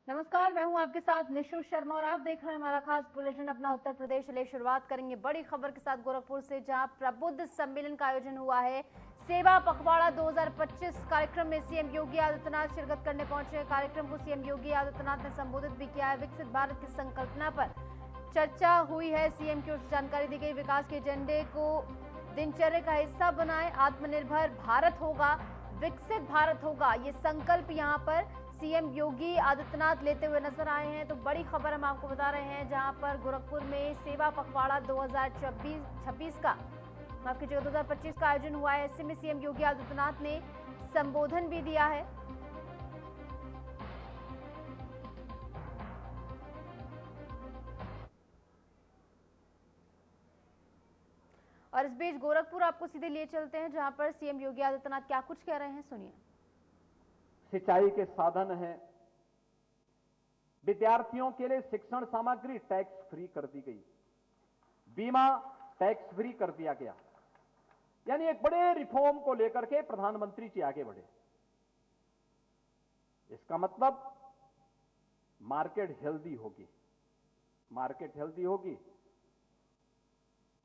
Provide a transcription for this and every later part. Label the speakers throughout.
Speaker 1: नमस्कार, मैं हूं आपके साथ निशु शर्मा और आप देख रहे हैं हमारा खास बुलेटिन अपना उत्तर प्रदेश से। शुरुआत करेंगे बड़ी खबर के साथ गोरखपुर से, जहां प्रबुद्ध सम्मेलन का आयोजन हुआ है। सेवा पखवाड़ा 2025 कार्यक्रम में सीएम योगी आदित्यनाथ शिरकत करने पहुंचे। कार्यक्रम को सीएम योगी आदित्यनाथ ने संबोधित भी किया है। विकसित भारत की संकल्पना पर चर्चा हुई है। सीएम की ओर से जानकारी दी गई। विकास के एजेंडे को दिनचर्या का हिस्सा बनाए। आत्मनिर्भर भारत होगा, विकसित भारत होगा, ये संकल्प यहाँ पर सीएम योगी आदित्यनाथ लेते हुए नजर आए हैं। तो बड़ी खबर हम आपको बता रहे हैं, जहां पर गोरखपुर में सेवा पखवाड़ा 2026 का 2025 का आयोजन हुआ है। ऐसे में सीएम योगी आदित्यनाथ ने संबोधन भी दिया है। और इस बीच गोरखपुर आपको सीधे लिए चलते हैं, जहां पर सीएम योगी आदित्यनाथ क्या कुछ कह रहे हैं, सुनिए।
Speaker 2: सिंचाई के साधन हैं, विद्यार्थियों के लिए शिक्षण सामग्री टैक्स फ्री कर दी गई, बीमा टैक्स फ्री कर दिया गया। यानी एक बड़े रिफॉर्म को लेकर के प्रधानमंत्री जी आगे बढ़े। इसका मतलब मार्केट हेल्दी होगी। मार्केट हेल्दी होगी,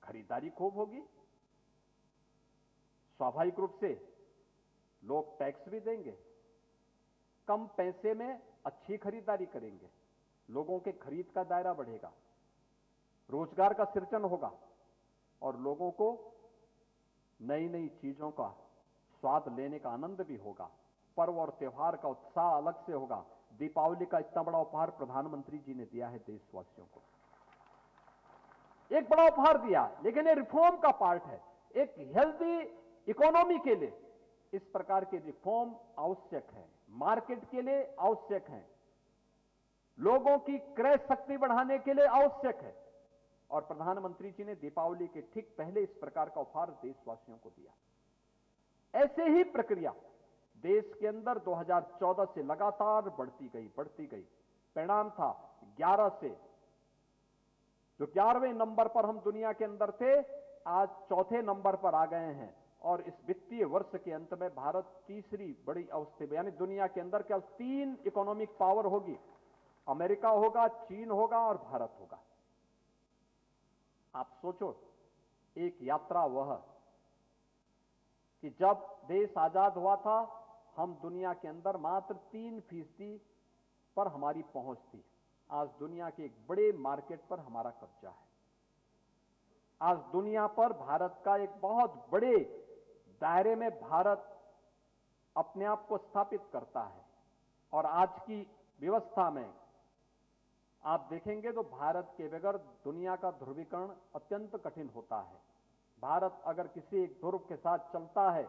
Speaker 2: खरीदारी खूब होगी, स्वाभाविक रूप से लोग टैक्स भी देंगे, कम पैसे में अच्छी खरीदारी करेंगे, लोगों के खरीद का दायरा बढ़ेगा, रोजगार का सृजन होगा और लोगों को नई नई चीजों का स्वाद लेने का आनंद भी होगा। पर्व और त्योहार का उत्साह अलग से होगा। दीपावली का इतना बड़ा उपहार प्रधानमंत्री जी ने दिया है देशवासियों को, एक बड़ा उपहार दिया, लेकिन ये रिफॉर्म का पार्ट है। एक हेल्दी इकोनॉमी के लिए इस प्रकार के रिफॉर्म आवश्यक है, मार्केट के लिए आवश्यक है, लोगों की क्रय शक्ति बढ़ाने के लिए आवश्यक है। और प्रधानमंत्री जी ने दीपावली के ठीक पहले इस प्रकार का उपहार देशवासियों को दिया। ऐसे ही प्रक्रिया देश के अंदर 2014 से लगातार बढ़ती गई। परिणाम था 11 से, जो 11वें नंबर पर हम दुनिया के अंदर थे, आज चौथे नंबर पर आ गए हैं। और इस वित्तीय वर्ष के अंत में भारत तीसरी बड़ी अवस्था में, यानी दुनिया के अंदर क्या 3 इकोनॉमिक पावर होगी, अमेरिका होगा, चीन होगा और भारत होगा। आप सोचो, एक यात्रा वह कि जब देश आजाद हुआ था, हम दुनिया के अंदर मात्र 3% पर हमारी पहुंच थी। आज दुनिया के एक बड़े मार्केट पर हमारा कब्जा है। आज दुनिया पर भारत का एक बहुत बड़े दायरे में भारत अपने आप को स्थापित करता है। और आज की व्यवस्था में आप देखेंगे तो भारत के बगैर दुनिया का ध्रुवीकरण अत्यंत कठिन होता है। भारत अगर किसी एक ध्रुव के साथ चलता है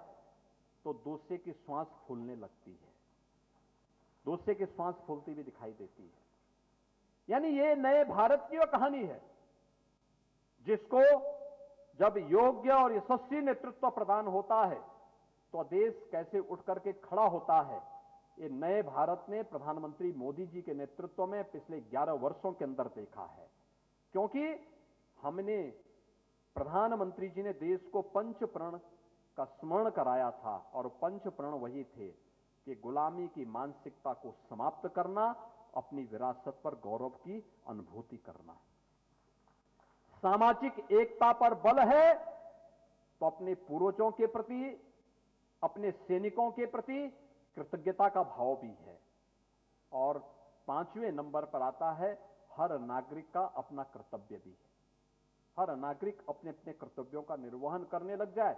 Speaker 2: तो दूसरे की श्वास फूलने लगती है, दूसरे की श्वास फूलती भी दिखाई देती है। यानी ये नए भारत की वह कहानी है, जिसको जब योग्य और यशस्वी नेतृत्व प्रदान होता है तो देश कैसे उठ करके खड़ा होता है। ये नए भारत ने प्रधानमंत्री मोदी जी के नेतृत्व में पिछले 11 वर्षों के अंदर देखा है। क्योंकि हमने, प्रधानमंत्री जी ने देश को पंच प्रण का स्मरण कराया था, और पंच प्रण वही थे कि गुलामी की मानसिकता को समाप्त करना, अपनी विरासत पर गौरव की अनुभूति करना। सामाजिक एकता पर बल है तो अपने पूर्वजों के प्रति, अपने सैनिकों के प्रति कृतज्ञता का भाव भी है। और 5वें नंबर पर आता है, हर नागरिक का अपना कर्तव्य भी है। हर नागरिक अपने अपने कर्तव्यों का निर्वहन करने लग जाए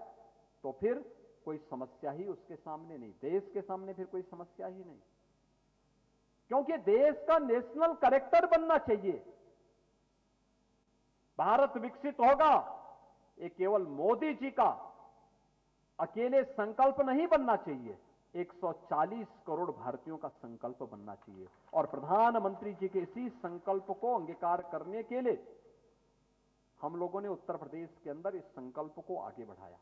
Speaker 2: तो फिर कोई समस्या ही उसके सामने नहीं, देश के सामने फिर कोई समस्या ही नहीं। क्योंकि देश का नेशनल कैरेक्टर बनना चाहिए। भारत विकसित होगा, ये केवल मोदी जी का अकेले संकल्प नहीं बनना चाहिए, 140 करोड़ भारतीयों का संकल्प बनना चाहिए। और प्रधानमंत्री जी के इसी संकल्प को अंगीकार करने के लिए हम लोगों ने उत्तर प्रदेश के अंदर इस संकल्प को आगे बढ़ाया।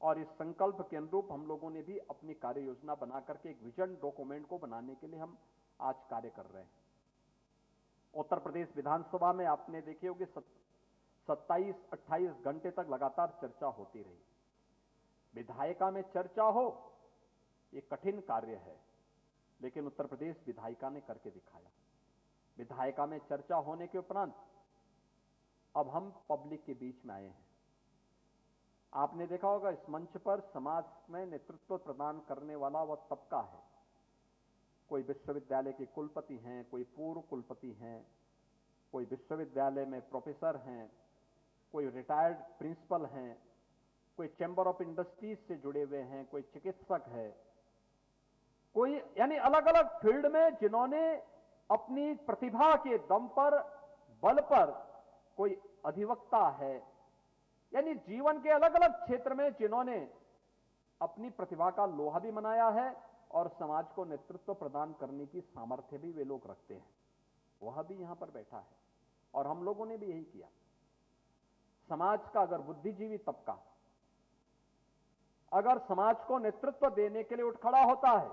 Speaker 2: और इस संकल्प के अनुरूप हम लोगों ने भी अपनी कार्य योजना बना करके एक विजन डॉक्यूमेंट को बनाने के लिए हम आज कार्य कर रहे हैं। उत्तर प्रदेश विधानसभा में आपने देखी होगी 27-28 घंटे तक लगातार चर्चा होती रही। विधायिका में चर्चा हो, ये कठिन कार्य है, लेकिन उत्तर प्रदेश विधायिका ने करके दिखाया। विधायिका में चर्चा होने के उपरांत अब हम पब्लिक के बीच में आए हैं। आपने देखा होगा इस मंच पर समाज में नेतृत्व प्रदान करने वाला वह तबका है। कोई विश्वविद्यालय के कुलपति हैं, कोई पूर्व कुलपति हैं, कोई विश्वविद्यालय में प्रोफेसर हैं, कोई रिटायर्ड प्रिंसिपल हैं, कोई चैम्बर ऑफ इंडस्ट्रीज से जुड़े हुए हैं, कोई चिकित्सक है, कोई यानी अलग अलग फील्ड में जिन्होंने अपनी प्रतिभा के दम पर, बल पर, कोई अधिवक्ता है, यानी जीवन के अलग अलग क्षेत्र में जिन्होंने अपनी प्रतिभा का लोहा भी मनाया है और समाज को नेतृत्व प्रदान करने की सामर्थ्य भी वे लोग रखते हैं, वह भी यहां पर बैठा है। और हम लोगों ने भी यही किया। समाज का अगर बुद्धिजीवी तबका अगर समाज को नेतृत्व देने के लिए उठ खड़ा होता है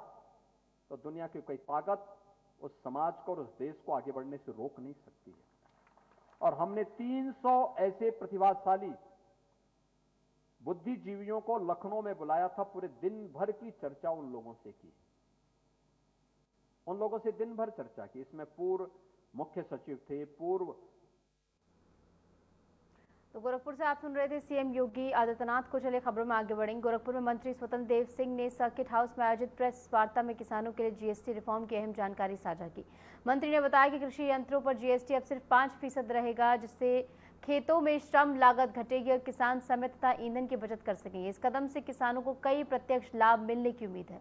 Speaker 2: तो दुनिया की कोई ताकत उस समाज को और उस देश को आगे बढ़ने से रोक नहीं सकती है। और हमने 300 ऐसे प्रतिभाशाली बुद्धिजीवियों को लखनऊ में बुलाया था। पूरे दिन भर की चर्चा उन लोगों से की, उन लोगों से दिन भर चर्चा की। इसमें पूर्व मुख्य सचिव थे, पूर्व।
Speaker 1: तो गोरखपुर से आप सुन रहे थे सीएम योगी आदित्यनाथ को। चले खबरों में आगे बढ़ेंगे। गोरखपुर में मंत्री स्वतंत्र देव सिंह ने सर्किट हाउस में आयोजित प्रेस वार्ता में किसानों के लिए जीएसटी रिफॉर्म की अहम जानकारी साझा की। मंत्री ने बताया कि कृषि यंत्रों पर जीएसटी अब सिर्फ 5% रहेगा, जिससे खेतों में श्रम लागत घटेगी और किसान समय तथा ईंधन की बचत कर सकेंगे। इस कदम से किसानों को कई प्रत्यक्ष लाभ मिलने की उम्मीद है।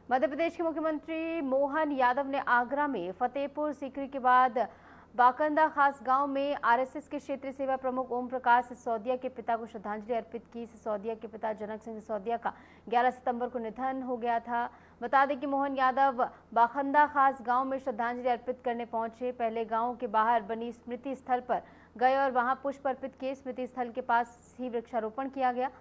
Speaker 1: मध्य प्रदेश के मुख्यमंत्री मोहन यादव ने आगरा में फतेहपुर सीकरी के बाद बाकंदा खास गांव में आरएसएस के क्षेत्रीय सेवा प्रमुख ओम प्रकाश सिसोदिया के पिता को श्रद्धांजलि अर्पित की। सिसोदिया के पिता जनक सिंह सिसोदिया का 11 सितंबर को निधन हो गया था। बता दें कि मोहन यादव बाकंदा खास गांव में श्रद्धांजलि अर्पित करने पहुंचे। पहले गांव के बाहर बनी स्मृति स्थल पर गए और वहां पुष्प अर्पित किए। स्मृति स्थल के पास ही वृक्षारोपण किया गया।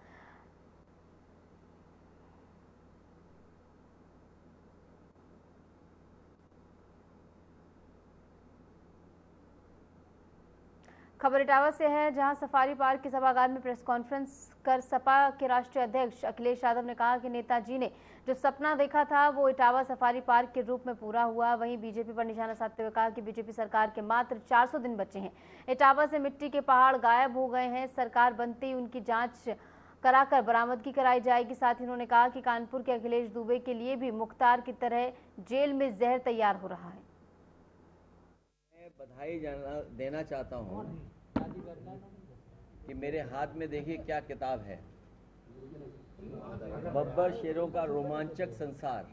Speaker 1: खबर इटावा से है, जहां सफारी पार्क के सभागार में प्रेस कॉन्फ्रेंस कर सपा के राष्ट्रीय अध्यक्ष अखिलेश यादव ने कहा कि नेताजी ने जो सपना देखा था वो इटावा सफारी पार्क के रूप में पूरा हुआ। वहीं बीजेपी पर निशाना साधते हुए कहा कि बीजेपी सरकार के मात्र 400 दिन बचे हैं। इटावा से मिट्टी के पहाड़ गायब हो गए हैं। सरकार बनते ही उनकी जांच कराकर बरामदगी कराई जाएगी। साथ ही उन्होंने कहा कि कानपुर के अखिलेश दुबे के लिए भी मुख्तार की तरह जेल में जहर तैयार हो रहा है।
Speaker 3: मैं बधाई देना चाहता हूँ कि मेरे हाथ में देखिए क्या किताब है, बब्बर शेरों का रोमांचक संसार।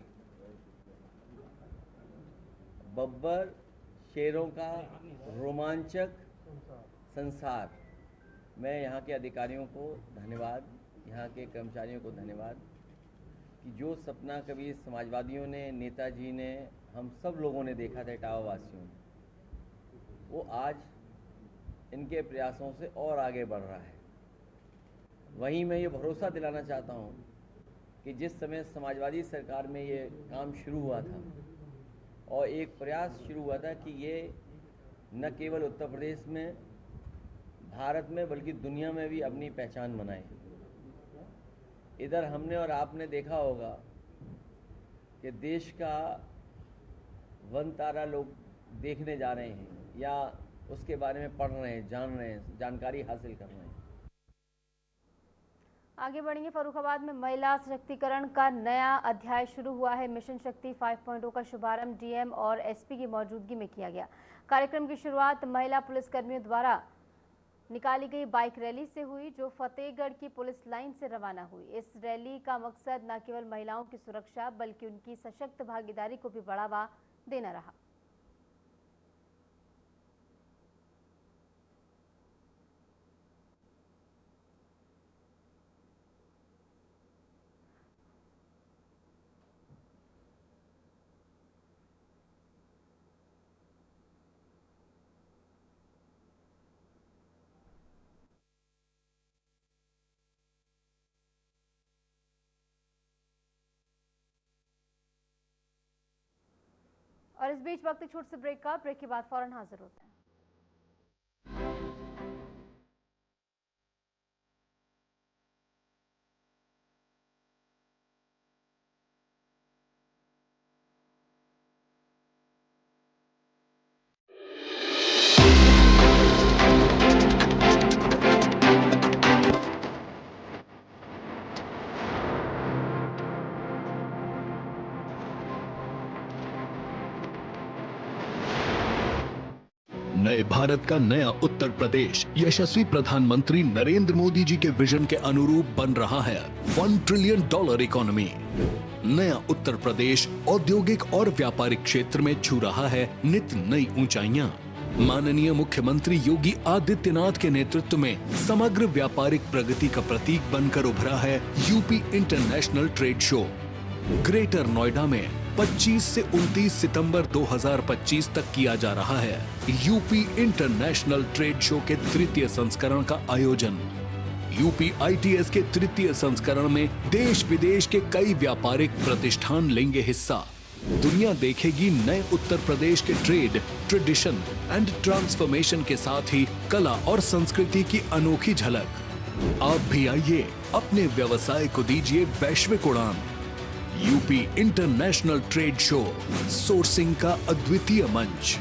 Speaker 3: बब्बर शेरों का रोमांचक संसार। मैं यहाँ के अधिकारियों को धन्यवाद, यहाँ के कर्मचारियों को धन्यवाद कि जो सपना कभी समाजवादियों ने, नेताजी ने, हम सब लोगों ने देखा था इटावा वासियों ने, वो आज इनके प्रयासों से और आगे बढ़ रहा है। वहीं मैं ये भरोसा दिलाना चाहता हूँ कि जिस समय समाजवादी सरकार में ये काम शुरू हुआ था और एक प्रयास शुरू हुआ था कि ये न केवल उत्तर प्रदेश में, भारत में, बल्कि दुनिया में भी अपनी पहचान बनाए। इधर हमने और आपने देखा होगा कि देश का वन तारा लोग देखने जा रहे हैं या उसके बारे में पढ़ रहे हैं, जान रहे हैं, जानकारी हासिल कर रहे हैं।
Speaker 1: आगे बढ़ेंगे। फर्रुखाबाद में महिला सशक्तिकरण का नया अध्याय शुरू हुआ है। मिशन शक्ति 5.0 का शुभारंभ डीएम और एसपी की मौजूदगी में किया गया। कार्यक्रम की शुरुआत महिला पुलिसकर्मियों द्वारा निकाली गई बाइक रैली से हुई, जो फतेहगढ़ की पुलिस लाइन से रवाना हुई। इस रैली का मकसद न केवल महिलाओं की सुरक्षा बल्कि उनकी सशक्त भागीदारी को भी बढ़ावा देना रहा। और इस बीच वक्त छूट से ब्रेक के बाद फौरन हाजिर होते हैं।
Speaker 4: नए भारत का नया उत्तर प्रदेश यशस्वी प्रधानमंत्री नरेंद्र मोदी जी के विजन के अनुरूप बन रहा है $1 ट्रिलियन इकोनॉमी। नया उत्तर प्रदेश औद्योगिक और व्यापारिक क्षेत्र में छू रहा है नित नई ऊंचाइयां। माननीय मुख्यमंत्री योगी आदित्यनाथ के नेतृत्व में समग्र व्यापारिक प्रगति का प्रतीक बनकर उभरा है UP international trade show. Greater Noida में 25 से 29 सितंबर 2025 तक किया जा रहा है यूपी इंटरनेशनल ट्रेड शो के तृतीय संस्करण का आयोजन। यूपी ITS के तृतीय संस्करण में देश विदेश के कई व्यापारिक प्रतिष्ठान लेंगे हिस्सा। दुनिया देखेगी नए उत्तर प्रदेश के ट्रेड, ट्रेडिशन एंड ट्रांसफॉर्मेशन के साथ ही कला और संस्कृति की अनोखी झलक। आप भी आइए, अपने व्यवसाय को दीजिए वैश्विक उड़ान। UP international trade show, sourcing का अद्वितीय मंच।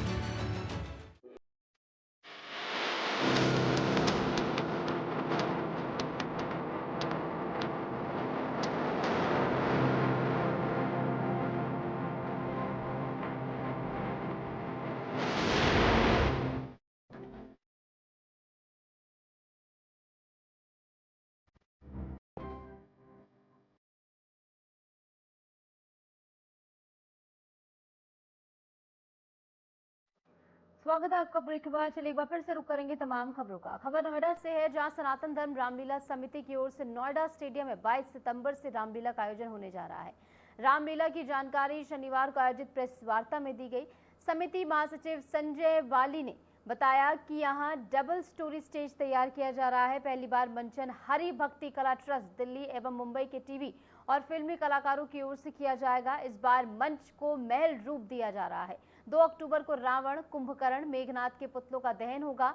Speaker 1: स्वागत है आपका ब्रेक के बाद। चलिए एक बार फिर से रुक करेंगे तमाम खबरों का। खबर नोएडा से है, जहां सनातन धर्म रामलीला समिति की ओर से नोएडा स्टेडियम में 22 सितंबर से रामलीला का आयोजन होने जा रहा है। रामलीला की जानकारी शनिवार को आयोजित प्रेस वार्ता में दी गई। समिति महासचिव संजय वाली ने बताया कि यहां डबल स्टोरी स्टेज तैयार किया जा रहा है। पहली बार मंचन हरि भक्ति कला ट्रस्ट दिल्ली एवं मुंबई के टीवी और फिल्मी कलाकारों की ओर से किया जाएगा। इस बार मंच को महल रूप दिया जा रहा है। 2 अक्टूबर को रावण, कुंभकर्ण, मेघनाथ के पुतलों का दहन होगा।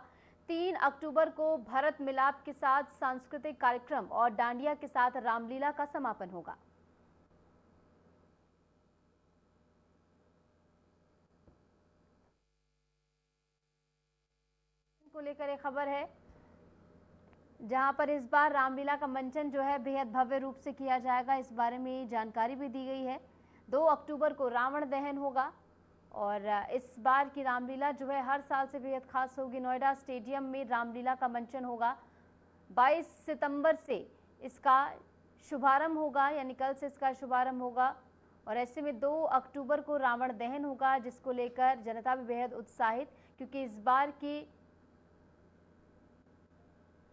Speaker 1: 3 अक्टूबर को भरत मिलाप के साथ सांस्कृतिक कार्यक्रम और डांडिया के साथ रामलीला का समापन होगा। को लेकर एक खबर है, जहां पर इस बार रामलीला का मंचन जो है बेहद भव्य रूप से किया जाएगा। इस बारे में जानकारी भी दी गई है। 2 अक्टूबर को रावण दहन होगा और इस बार की रामलीला जो है हर साल से बेहद खास होगी। नोएडा स्टेडियम में रामलीला का मंचन होगा। 22 सितंबर से इसका शुभारंभ होगा, यानी कल से इसका शुभारंभ होगा। और ऐसे में 2 अक्टूबर को रावण दहन होगा, जिसको लेकर जनता भी बेहद उत्साहित, क्योंकि इस बार की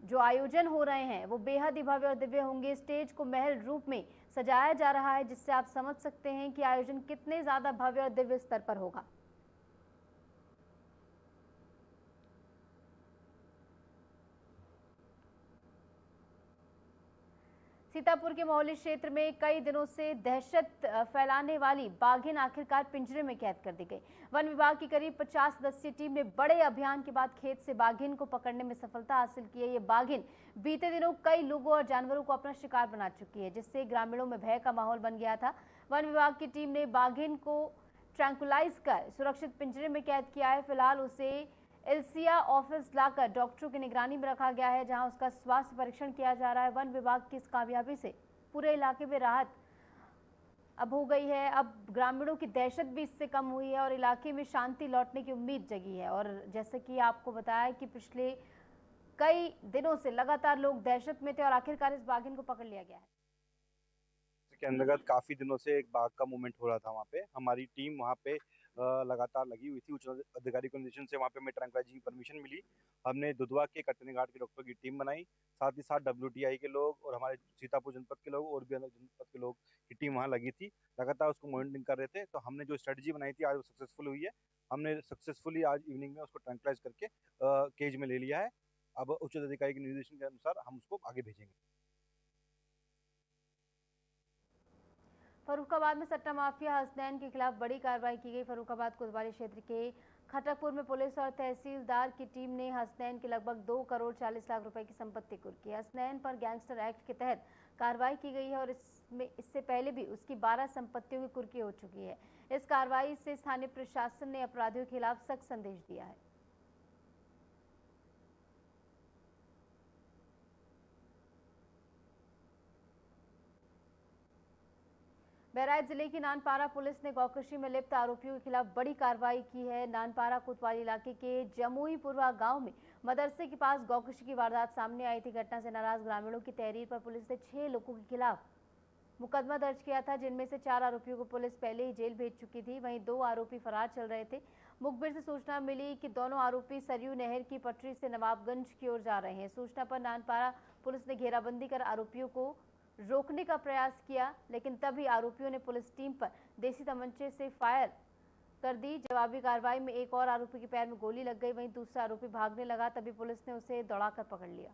Speaker 1: जो आयोजन हो रहे हैं वो बेहद ही भव्य और दिव्य होंगे। स्टेज को महल रूप में सजाया जा रहा है, जिससे आप समझ सकते हैं कि आयोजन कितने ज्यादा भव्य और दिव्य स्तर पर होगा। सीतापुर के मोहल्ली क्षेत्र में कई दिनों से दहशत फैलाने वाली बाघिन आखिरकार पिंजरे में कैद कर दी गई। वन विभाग की करीब 50 सदस्यीय टीम ने बड़े अभियान के बाद खेत से बाघिन को पकड़ने में सफलता हासिल की है। ये बाघिन बीते दिनों कई लोगों और जानवरों को अपना शिकार बना चुकी है, जिससे ग्रामीणों में भय का माहौल बन गया था। वन विभाग की टीम ने बाघिन को ट्रैंकुलाइज कर सुरक्षित पिंजरे में कैद किया है। फिलहाल उसे एलसिया ऑफिस लाकर डॉक्टरों की निगरानी में रखा गया है, जहां उसका स्वास्थ्य परीक्षण किया जा रहा है। वन विभाग की इस कामयाबी से पूरे इलाके में राहत अब हो गई है। अब ग्रामीणों की दहशत भी इससे कम हुई है और इलाके में शांति लौटने की उम्मीद जगी है। और जैसे कि आपको बताया कि पिछले कई दिनों से लगातार लोग दहशत में थे और आखिरकार इस बाघिन को पकड़ लिया गया है।
Speaker 5: के अंतर्गत काफी दिनों से एक बाघ का मूवमेंट हो रहा था। वहाँ पे हमारी टीम वहाँ पे लगातार लगी हुई थी। उच्च अधिकारी को निर्देशन से वहाँ पे हमें ट्रैंकुलाइजिंग की परमिशन मिली। हमने दुधवा के कटनी घाट के डॉक्टर की टीम बनाई, साथ ही साथ WTI के लोग और हमारे सीतापुर जनपद के लोग और भी अलग जनपद के लोग की टीम वहाँ लगी थी। लगातार उसको मॉनिटरिंग कर रहे थे। तो हमने जो स्ट्रेटजी बनाई थी आज वो सक्सेसफुल हुई है। हमने सक्सेसफुली आज इवनिंग में उसको ट्रैंकुलाइज करके केज में ले लिया है। अब उच्च अधिकारी के निर्देशन के अनुसार हम उसको आगे भेजेंगे।
Speaker 1: फर्रुखाबाद में सट्टा माफिया हसनैन के खिलाफ बड़ी कार्रवाई की गई। फर्रुखाबाद कोतवाली क्षेत्र के खटकपुर में पुलिस और तहसीलदार की टीम ने हसनैन की लगभग 2 करोड़ 40 लाख रुपए की संपत्ति कुर्क की। हसनैन पर गैंगस्टर एक्ट के तहत कार्रवाई की गई है और इससे पहले भी उसकी 12 संपत्तियों की कुर्की हो चुकी है। इस कार्रवाई से स्थानीय प्रशासन ने अपराधियों के खिलाफ सख्त संदेश दिया है। बहराइच जिले की नानपारा पुलिस ने गौकशी में लिप्त आरोपियों के खिलाफ बड़ी कार्रवाई की है। नानपारा कोतवाली इलाके के जमुईपुरवा गांव में मदरसे के पास गौकशी की वारदात सामने आई थी। घटना से नाराज ग्रामीणों की तहरीर पर पुलिस ने 6 लोगों के खिलाफ मुकदमा दर्ज किया था, जिनमें से 4 आरोपियों को पुलिस पहले ही जेल भेज चुकी थी। वहीं 2 आरोपी फरार चल रहे थे। मुखबिर से सूचना मिली कि दोनों आरोपी सरयू नहर की पटरी से नवाबगंज की ओर जा रहे हैं। सूचना पर नानपारा पुलिस ने घेराबंदी कर आरोपियों को रोकने का प्रयास किया, लेकिन तभी आरोपियों ने पुलिस टीम पर देसी तमंचे से फायर कर दी। जवाबी कार्रवाई में एक और आरोपी के पैर में गोली लग गई। वहीं दूसरा आरोपी भागने लगा, तभी पुलिस ने उसे दौड़ाकर पकड़ लिया।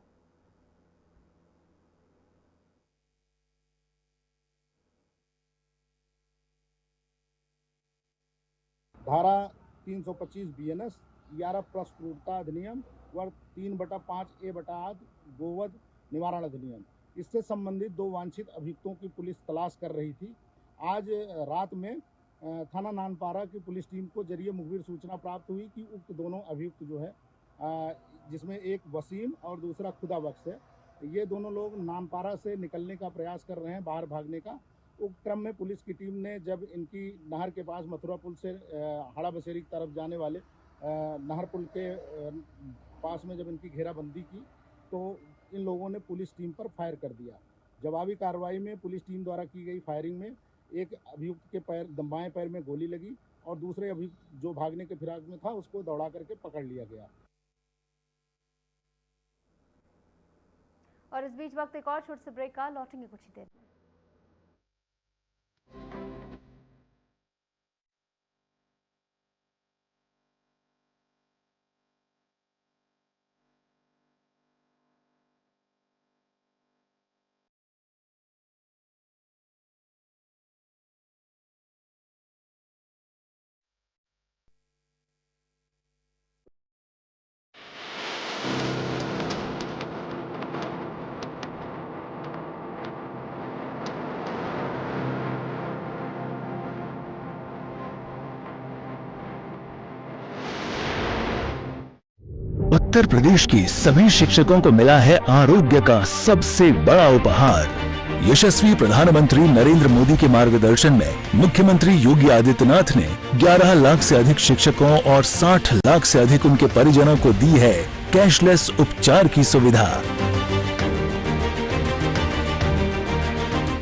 Speaker 6: धारा 325 BNS 11 प्लस क्रूरता अधिनियम वर्ग 3/5A/8 गोवध निवारण अधिनियम, इससे संबंधित 2 वांछित अभियुक्तों की पुलिस तलाश कर रही थी। आज रात में थाना नानपारा की पुलिस टीम को जरिए मुखबिर सूचना प्राप्त हुई कि उक्त दोनों अभियुक्त जो है, जिसमें एक वसीम और दूसरा खुदा बख्श है, ये दोनों लोग नानपारा से निकलने का प्रयास कर रहे हैं, बाहर भागने का। उक्त क्रम में पुलिस की टीम ने जब इनकी नहर के पास मथुरा पुल से हाड़ा बसेरी की तरफ जाने वाले नहर पुल के पास में जब इनकी घेराबंदी की, तो इन लोगों ने पुलिस टीम पर फायर कर दिया। जवाबी कार्रवाई में पुलिस टीम द्वारा की गई फायरिंग में एक अभियुक्त के बाएं पैर में गोली लगी और दूसरे अभियुक्त जो भागने के फिराक में था उसको दौड़ा करके पकड़ लिया गया।
Speaker 1: और इस बीच वक्त एक और छोटे से ब्रेक का, लौटेंगे कुछ ही देर में।
Speaker 7: उत्तर प्रदेश की सभी शिक्षकों को मिला है आरोग्य का सबसे बड़ा उपहार। यशस्वी प्रधानमंत्री नरेंद्र मोदी के मार्गदर्शन में मुख्यमंत्री योगी आदित्यनाथ ने 11 लाख से अधिक शिक्षकों और 60 लाख से अधिक उनके परिजनों को दी है कैशलेस उपचार की सुविधा।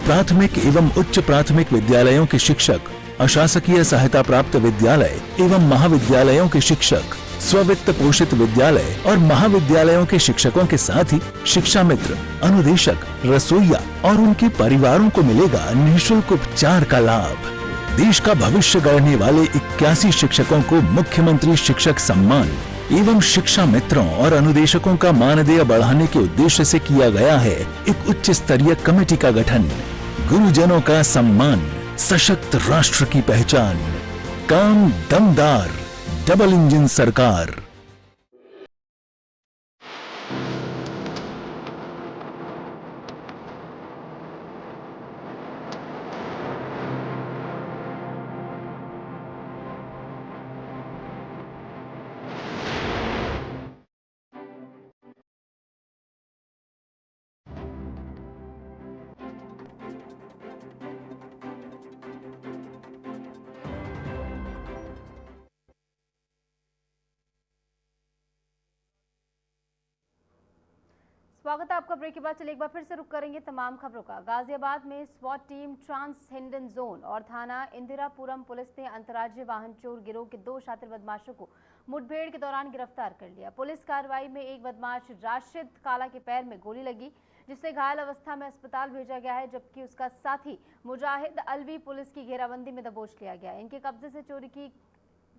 Speaker 7: प्राथमिक एवं उच्च प्राथमिक विद्यालयों के शिक्षक, अशासकीय सहायता प्राप्त विद्यालय एवं महाविद्यालयों के शिक्षक, स्ववित्त पोषित विद्यालय और महाविद्यालयों के शिक्षकों के साथ ही शिक्षा मित्र, अनुदेशक, रसोइया और उनके परिवारों को मिलेगा निःशुल्क उपचार का लाभ। देश का भविष्य गढ़ने वाले 81 शिक्षकों को मुख्यमंत्री शिक्षक सम्मान एवं शिक्षा मित्रों और अनुदेशकों का मानदेय बढ़ाने के उद्देश्य से किया गया है एक उच्च स्तरीय कमेटी का गठन। गुरुजनों का सम्मान, सशक्त राष्ट्र की पहचान, काम दमदार, डबल इंजन सरकार।
Speaker 1: स्वागत है आपका। ब्रेक के बाद चलिए एक बार फिर से रुक करेंगे तमाम खबरों का। गाजियाबाद में स्वाट टीम, ट्रांस हिंडन जोन और थाना इंदिरापुरम पुलिस ने अंतर्राज्यीय वाहन चोर गिरोह के 2 शातिर बदमाशों को मुठभेड़ के दौरान गिरफ्तार कर लिया। पुलिस कार्रवाई में एक बदमाश राशिद काला के पैर में गोली लगी, जिससे घायल अवस्था में अस्पताल भेजा गया है, जबकि उसका साथी मुजाहिद अलवी पुलिस की घेराबंदी में दबोच लिया गया। इनके कब्जे से चोरी की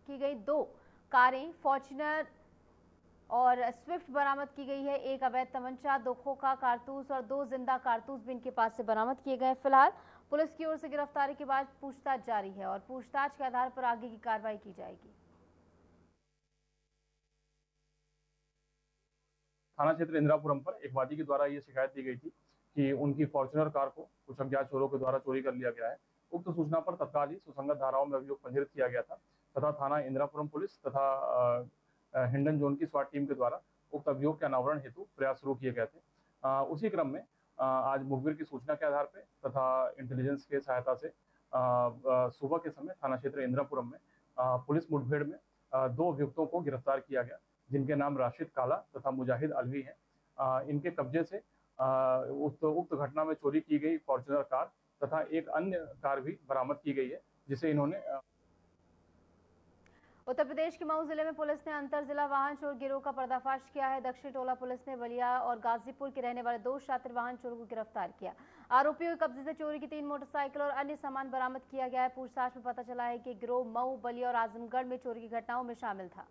Speaker 1: गई 2 कारें, फॉर्च्यूनर और स्विफ्ट बरामद की गई है। एक अवैध तमंचा, 2 खोखा कारतूस और 2 जिंदा कारतूस भी इनके पास से बरामद किए गए। फिलहाल पुलिस की ओर से गिरफ्तारी के बाद पूछताछ जारी है और पूछताछ के आधार पर आगे की कार्रवाई की जाएगी।
Speaker 8: थाना क्षेत्र इंदिरापुरम पर एक वादी के द्वारा ये शिकायत दी गई थी कि उनकी फॉर्च्यूनर कार को कुछ अज्ञात चोरों के द्वारा चोरी कर लिया गया है। उक्त सूचना पर तत्काल ही सुसंगत धाराओं में अभियोग पंजीकृत किया गया था तथा थाना इंदिरापुरम पुलिस तथा हिंडन जोन की स्वाट टीम के द्वारा उक्त अभियोग के अनावरण हेतु प्रयास शुरू किए गए थे। उसी क्रम में आज मुखबिर की सूचना के आधार पर तथा इंटेलिजेंस के सहायता से सुबह के समय थाना क्षेत्र इंदिरापुरम में पुलिस मुठभेड़ में 2 अभियुक्तों को गिरफ्तार किया गया, जिनके नाम राशिद काला तथा मुजाहिद अलवी हैं। इनके कब्जे से उक्त घटना में चोरी की गई फॉर्च्यूनर कार तथा एक अन्य कार भी बरामद की गई है, जिसे इन्होंने
Speaker 1: उत्तर प्रदेश के मऊ जिले में पुलिस ने अंतर जिला वाहन चोर गिरोह का पर्दाफाश किया है। दक्षिणी टोला पुलिस ने बलिया और गाजीपुर के रहने वाले 2 शातिर वाहन चोरों को गिरफ्तार किया। आरोपियों के कब्जे से चोरी की 3 मोटरसाइकिल और अन्य सामान बरामद किया गया है। पूछताछ में पता चला है कि गिरोह मऊ, बलिया और आजमगढ़ में चोरी की घटनाओं में शामिल था।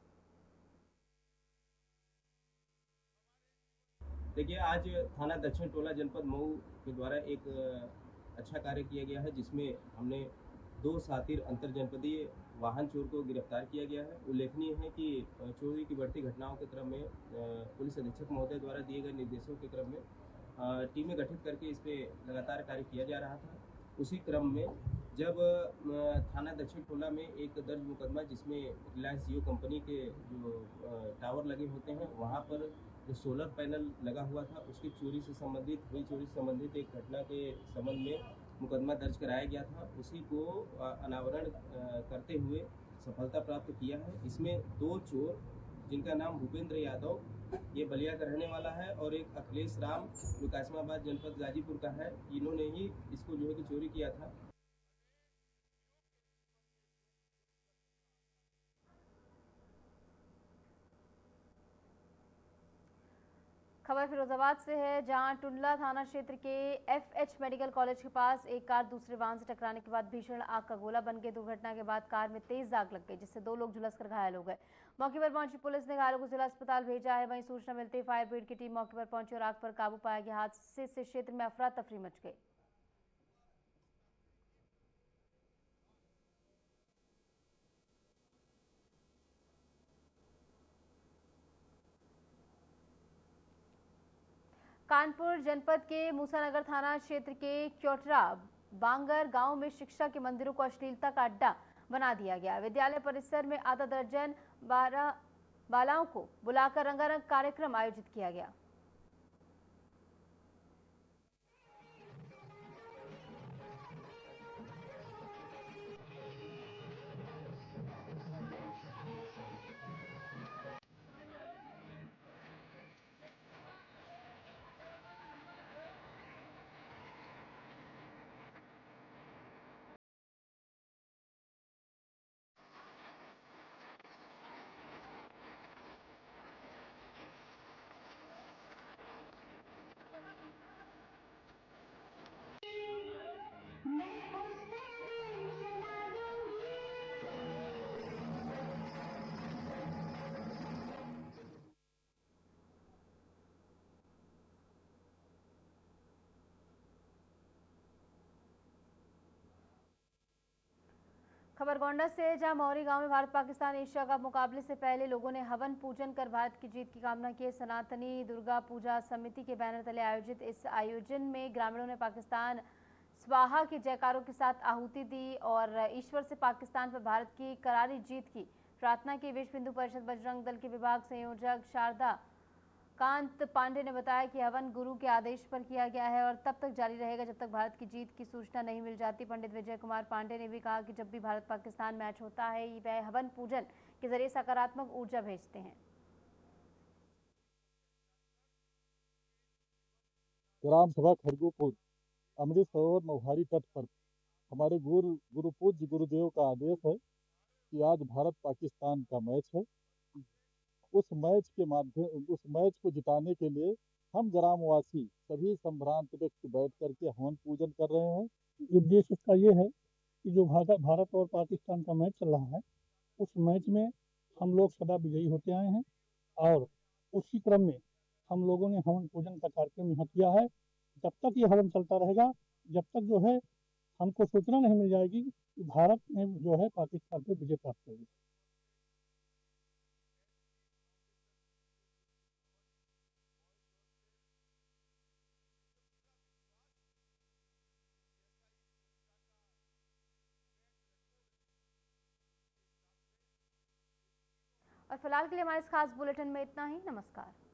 Speaker 9: देखिए, आज थाना दक्षिण टोला जनपद मऊ के द्वारा एक अच्छा कार्य किया गया है, जिसमें हमने 2 शातिर अंतर जनपदीय वाहन चोर को गिरफ्तार किया गया है। उल्लेखनीय है कि चोरी की बढ़ती घटनाओं के क्रम में पुलिस अधीक्षक महोदय द्वारा दिए गए निर्देशों के क्रम में टीमें गठित करके इस पे लगातार कार्य किया जा रहा था। उसी क्रम में जब थाना दक्षिण टोला में एक दर्ज मुकदमा, जिसमें रिलायंस जियो कंपनी के जो टावर लगे होते हैं, वहाँ पर जो सोलर पैनल लगा हुआ था, उसकी चोरी से संबंधित एक घटना के संबंध में मुकदमा दर्ज कराया गया था। उसी को अनावरण करते हुए सफलता प्राप्त किया है। इसमें 2 चोर, जिनका नाम भूपेंद्र यादव, ये बलिया का रहने वाला है, और एक अखिलेश राम, जो कासिमाबाद जनपद गाजीपुर का है, इन्होंने ही इसको जो है कि चोरी किया था।
Speaker 1: खबर फिरोजाबाद से है, जहां टुंडला थाना क्षेत्र के FH मेडिकल कॉलेज के पास एक कार दूसरे वाहन से टकराने के बाद भीषण आग का गोला बन गई। दुर्घटना के बाद कार में तेज आग लग गई, जिससे 2 लोग झुलसकर घायल हो गए। मौके पर पहुंची पुलिस ने घायलों को जिला अस्पताल भेजा है। वहीं सूचना मिलते ही फायर ब्रिगेड की टीम मौके पर पहुंची और आग पर काबू पाया गया। हादसे से क्षेत्र में अफरा तफरी मच गई। कानपुर जनपद के मूसानगर थाना क्षेत्र के क्योटरा बांगर गांव में शिक्षा के मंदिरों को अश्लीलता का अड्डा बना दिया गया। विद्यालय परिसर में आधा दर्जन बालाओं को बुलाकर रंगारंग कार्यक्रम आयोजित किया गया। खबर गोंडा से, जहां मौरी गांव में भारत पाकिस्तान एशिया कप मुकाबले से पहले लोगों ने हवन पूजन कर भारत की जीत की कामना की। सनातनी दुर्गा पूजा समिति के बैनर तले आयोजित इस आयोजन में ग्रामीणों ने पाकिस्तान स्वाहा के जयकारों के साथ आहुति दी और ईश्वर से पाकिस्तान पर भारत की करारी जीत की प्रार्थना की। विश्व हिंदू परिषद बजरंग दल के विभाग संयोजक शारदा कांत पांडे ने बताया कि हवन गुरु के आदेश पर किया गया है और तब तक जारी रहेगा जब तक भारत की जीत की सूचना नहीं मिल जाती। पंडित विजय कुमार पांडे ने भी कहा कि जब भी भारत पाकिस्तान मैच होता है, वह हवन पूजन के जरिए सकारात्मक ऊर्जा भेजते हैं।
Speaker 10: ग्राम सभा खड़गोपुर अमृत सरोवर नौहारी तट पर हमारे गुरु पूज्य गुरुदेव का आदेश है कि आज भारत पाकिस्तान का मैच है। उस मैच को जिताने के लिए हम ग्रामवासी सभी संभ्रांत व्यक्ति बैठ करके हवन पूजन कर रहे हैं।
Speaker 11: उद्देश्य इसका ये है कि जो भारत और पाकिस्तान का मैच चल रहा है, उस मैच में हम लोग सदा विजयी होते आए हैं और उसी क्रम में हम लोगों ने हवन पूजन का कार्यक्रम यहाँ किया है। जब तक ये हवन चलता रहेगा, जब तक जो है हमको सूचना नहीं मिल जाएगी कि भारत ने जो है पाकिस्तान पे विजय प्राप्त कर ली।
Speaker 1: और फिलहाल के लिए हमारे इस खास बुलेटिन में इतना ही। नमस्कार।